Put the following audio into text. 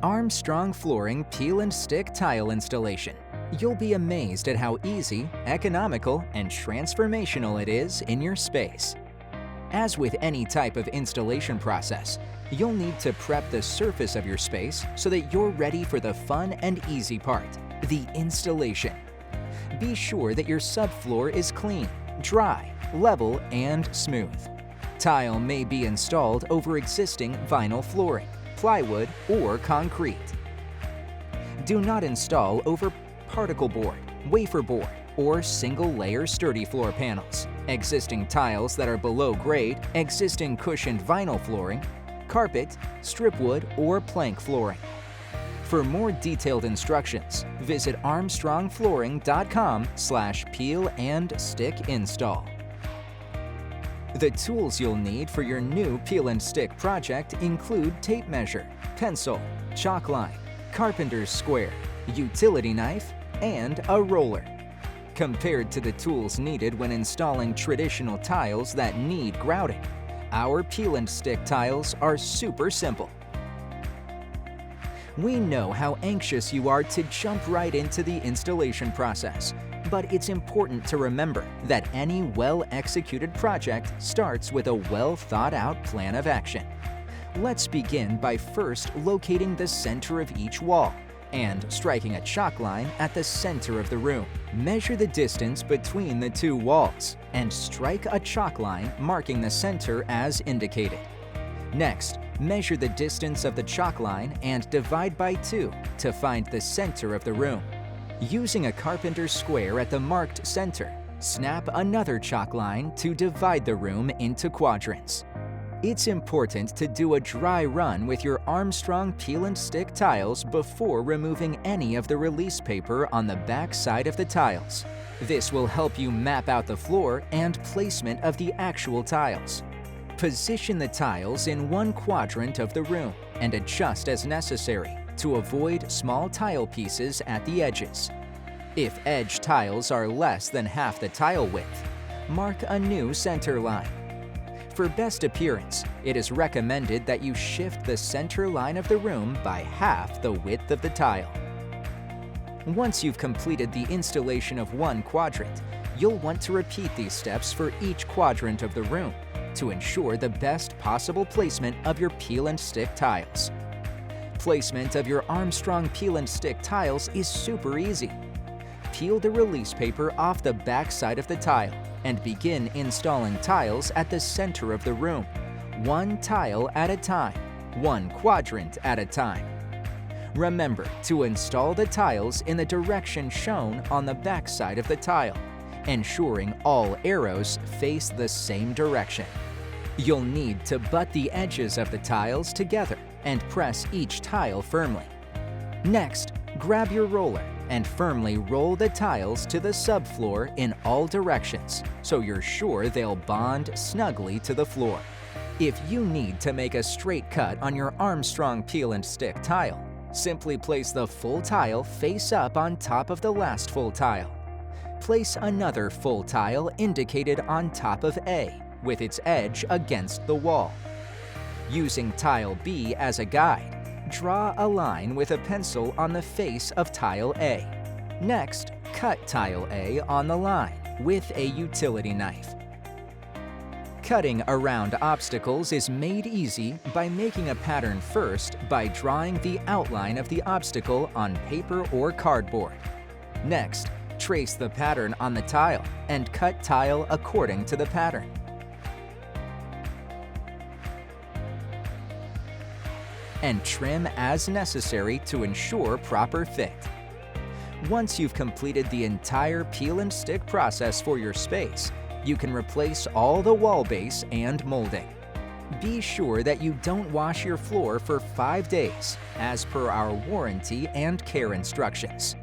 Armstrong Flooring Peel and Stick Tile Installation. You'll be amazed at how easy, economical, and transformational it is in your space. As with any type of installation process, you'll need to prep the surface of your space so that you're ready for the fun and easy part, the installation. Be sure that your subfloor is clean, dry, level, and smooth. Tile may be installed over existing vinyl flooring, plywood, or concrete. Do not install over particle board, wafer board, or single-layer sturdy floor panels, existing tiles that are below grade, existing cushioned vinyl flooring, carpet, strip wood, or plank flooring. For more detailed instructions, visit armstrongflooring.com/peel and stick install. The tools you'll need for your new peel and stick project include tape measure, pencil, chalk line, carpenter's square, utility knife, and a roller. Compared to the tools needed when installing traditional tiles that need grouting, our peel and stick tiles are super simple. We know how anxious you are to jump right into the installation process, but it's important to remember that any well-executed project starts with a well-thought-out plan of action. Let's begin by first locating the center of each wall and striking a chalk line at the center of the room. Measure the distance between the two walls and strike a chalk line marking the center as indicated. Next, measure the distance of the chalk line and divide by 2 to find the center of the room. Using a carpenter's square at the marked center, snap another chalk line to divide the room into quadrants. It's important to do a dry run with your Armstrong peel and stick tiles before removing any of the release paper on the back side of the tiles. This will help you map out the floor and placement of the actual tiles. Position the tiles in one quadrant of the room and adjust as necessary to avoid small tile pieces at the edges. If edge tiles are less than half the tile width, mark a new center line. For best appearance, it is recommended that you shift the center line of the room by half the width of the tile. Once you've completed the installation of one quadrant, you'll want to repeat these steps for each quadrant of the room to ensure the best possible placement of your peel and stick tiles. Placement of your Armstrong peel and stick tiles is super easy. Peel the release paper off the back side of the tile and begin installing tiles at the center of the room, one tile at a time, one quadrant at a time. Remember to install the tiles in the direction shown on the back side of the tile, ensuring all arrows face the same direction. You'll need to butt the edges of the tiles together and press each tile firmly. Next, grab your roller and firmly roll the tiles to the subfloor in all directions so you're sure they'll bond snugly to the floor. If you need to make a straight cut on your Armstrong peel and stick tile, simply place the full tile face up on top of the last full tile. Place another full tile indicated on top of A, with its edge against the wall. Using tile B as a guide, draw a line with a pencil on the face of tile A. Next, cut tile A on the line with a utility knife. Cutting around obstacles is made easy by making a pattern first by drawing the outline of the obstacle on paper or cardboard. Next, trace the pattern on the tile and cut tile according to the pattern. And trim as necessary to ensure proper fit. Once you've completed the entire peel and stick process for your space, you can replace all the wall base and molding. Be sure that you don't wash your floor for 5 days, as per our warranty and care instructions.